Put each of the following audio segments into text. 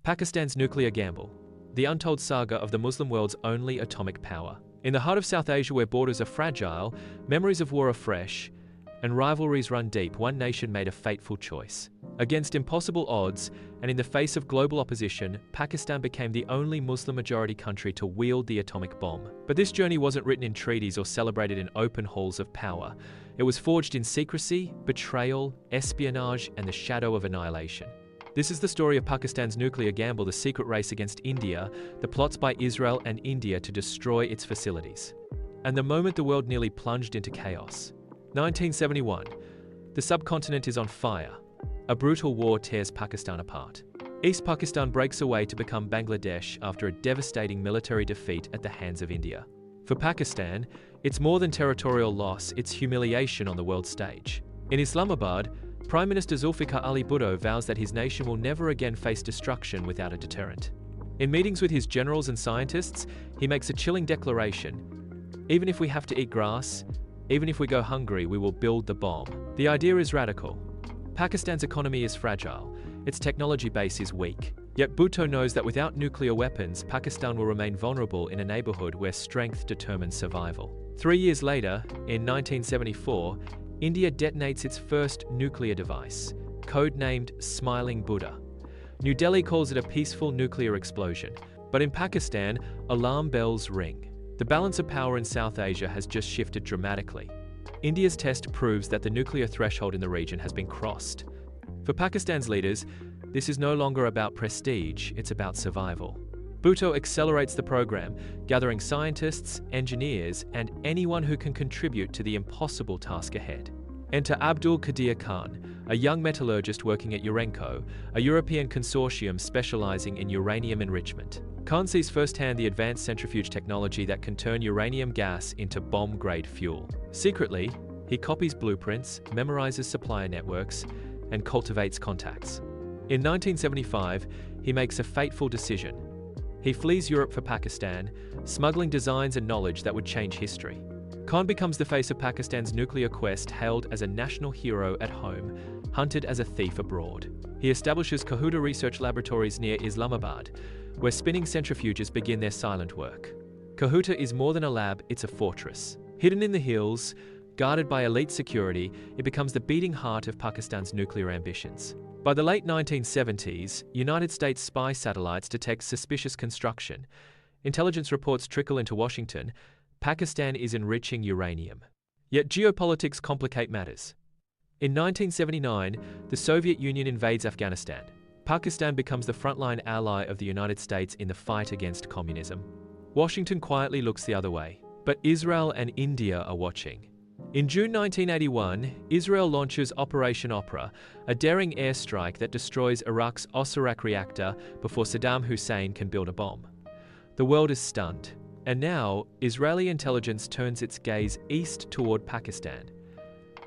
Pakistan's nuclear gamble, the untold saga of the Muslim world's only atomic power. In the heart of South Asia, where borders are fragile, memories of war are fresh, and rivalries run deep, one nation made a fateful choice. Against impossible odds, and in the face of global opposition, Pakistan became the only Muslim-majority country to wield the atomic bomb. But this journey wasn't written in treaties or celebrated in open halls of power. It was forged in secrecy, betrayal, espionage, and the shadow of annihilation. This is the story of Pakistan's nuclear gamble, the secret race against India, the plots by Israel and India to destroy its facilities, and the moment the world nearly plunged into chaos. 1971. The subcontinent is on fire. A brutal war tears Pakistan apart. East Pakistan breaks away to become Bangladesh after a devastating military defeat at the hands of India. For Pakistan, it's more than territorial loss, it's humiliation on the world stage. In Islamabad, Prime Minister Zulfikar Ali Bhutto vows that his nation will never again face destruction without a deterrent. In meetings with his generals and scientists, he makes a chilling declaration: even if we have to eat grass, even if we go hungry, we will build the bomb. The idea is radical. Pakistan's economy is fragile, its technology base is weak. Yet Bhutto knows that without nuclear weapons, Pakistan will remain vulnerable in a neighborhood where strength determines survival. 3 years later, in 1974, India detonates its first nuclear device, codenamed Smiling Buddha. New Delhi calls it a peaceful nuclear explosion. But in Pakistan, alarm bells ring. The balance of power in South Asia has just shifted dramatically. India's test proves that the nuclear threshold in the region has been crossed. For Pakistan's leaders, this is no longer about prestige, it's about survival. Bhutto accelerates the program, gathering scientists, engineers, and anyone who can contribute to the impossible task ahead. Enter Abdul Qadeer Khan, a young metallurgist working at Urenco, a European consortium specializing in uranium enrichment. Khan sees firsthand the advanced centrifuge technology that can turn uranium gas into bomb-grade fuel. Secretly, he copies blueprints, memorizes supplier networks, and cultivates contacts. In 1975, he makes a fateful decision. He flees Europe for Pakistan, smuggling designs and knowledge that would change history. Khan becomes the face of Pakistan's nuclear quest, hailed as a national hero at home, hunted as a thief abroad. He establishes Kahuta research laboratories near Islamabad, where spinning centrifuges begin their silent work. Kahuta is more than a lab, it's a fortress. Hidden in the hills, guarded by elite security, it becomes the beating heart of Pakistan's nuclear ambitions. By the late 1970s, United States spy satellites detect suspicious construction. Intelligence reports trickle into Washington. Pakistan is enriching uranium. Yet geopolitics complicate matters. In 1979, the Soviet Union invades Afghanistan. Pakistan becomes the frontline ally of the United States in the fight against communism. Washington quietly looks the other way. But Israel and India are watching. In June 1981, Israel launches Operation Opera, a daring airstrike that destroys Iraq's Osirak reactor before Saddam Hussein can build a bomb. The world is stunned. And now, Israeli intelligence turns its gaze east toward Pakistan.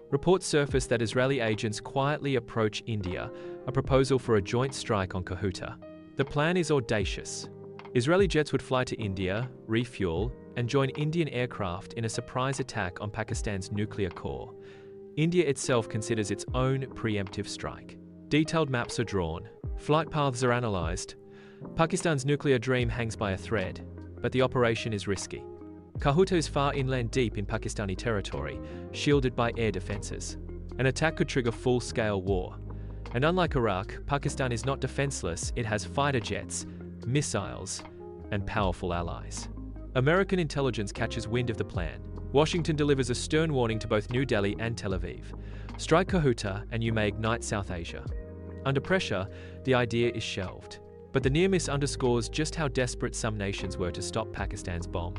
Reports surface that Israeli agents quietly approach India, a proposal for a joint strike on Kahuta. The plan is audacious. Israeli jets would fly to India, refuel, and join Indian aircraft in a surprise attack on Pakistan's nuclear core. India itself considers its own preemptive strike. Detailed maps are drawn. Flight paths are analyzed. Pakistan's nuclear dream hangs by a thread, but the operation is risky. Kahuta is far inland, deep in Pakistani territory, shielded by air defenses. An attack could trigger full-scale war. And unlike Iraq, Pakistan is not defenseless, it has fighter jets, missiles, and powerful allies. American intelligence catches wind of the plan. Washington delivers a stern warning to both New Delhi and Tel Aviv. Strike Kahuta and you may ignite South Asia. Under pressure, the idea is shelved. But the near miss underscores just how desperate some nations were to stop Pakistan's bomb.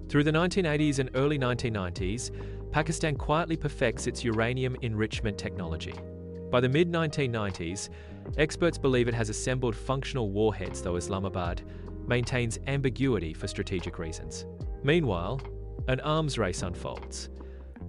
Through the 1980s and early 1990s, Pakistan quietly perfects its uranium enrichment technology. By the mid-1990s, experts believe it has assembled functional warheads, though Islamabad maintains ambiguity for strategic reasons. Meanwhile, an arms race unfolds.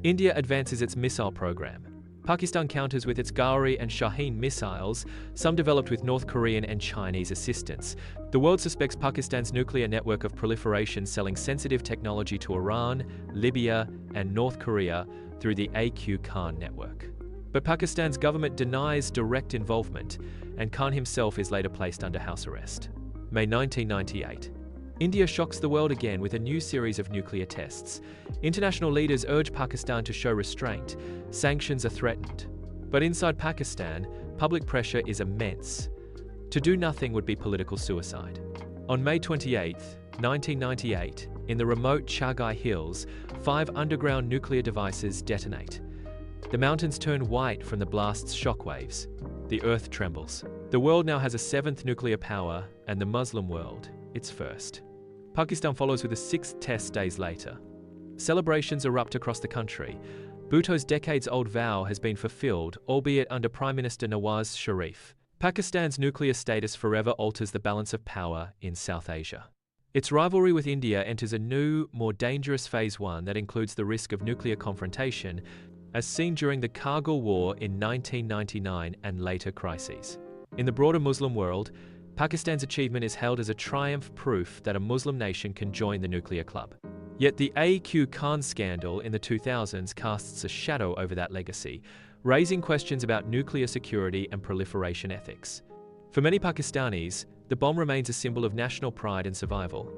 India advances its missile program. Pakistan counters with its Gauri and Shaheen missiles, some developed with North Korean and Chinese assistance. The world suspects Pakistan's nuclear network of proliferation, selling sensitive technology to Iran, Libya, and North Korea through the AQ Khan network. But Pakistan's government denies direct involvement, and Khan himself is later placed under house arrest. May 1998. India shocks the world again with a new series of nuclear tests. International leaders urge Pakistan to show restraint. Sanctions are threatened. But inside Pakistan, public pressure is immense. To do nothing would be political suicide. On May 28, 1998, in the remote Chagai Hills, 5 underground nuclear devices detonate. The mountains turn white from the blast's shockwaves. The earth trembles. The world now has a 7th nuclear power, and the Muslim world, its first. Pakistan follows with a 6th test days later. Celebrations erupt across the country. Bhutto's decades-old vow has been fulfilled, albeit under Prime Minister Nawaz Sharif. Pakistan's nuclear status forever alters the balance of power in South Asia. Its rivalry with India enters a new, more dangerous phase 1 that includes the risk of nuclear confrontation, as seen during the Kargil War in 1999 and later crises. In the broader Muslim world, Pakistan's achievement is hailed as a triumph, proof that a Muslim nation can join the nuclear club. Yet the A.Q. Khan scandal in the 2000s casts a shadow over that legacy, raising questions about nuclear security and proliferation ethics. For many Pakistanis, the bomb remains a symbol of national pride and survival.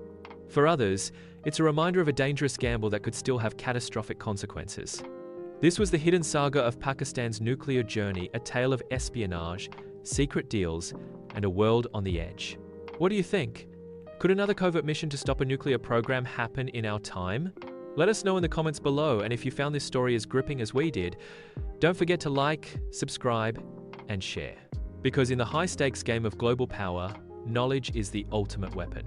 For others, it's a reminder of a dangerous gamble that could still have catastrophic consequences. This was the hidden saga of Pakistan's nuclear journey, a tale of espionage, secret deals, and a world on the edge. What do you think? Could another covert mission to stop a nuclear program happen in our time? Let us know in the comments below, and if you found this story as gripping as we did, don't forget to like, subscribe, and share. Because in the high-stakes game of global power, knowledge is the ultimate weapon.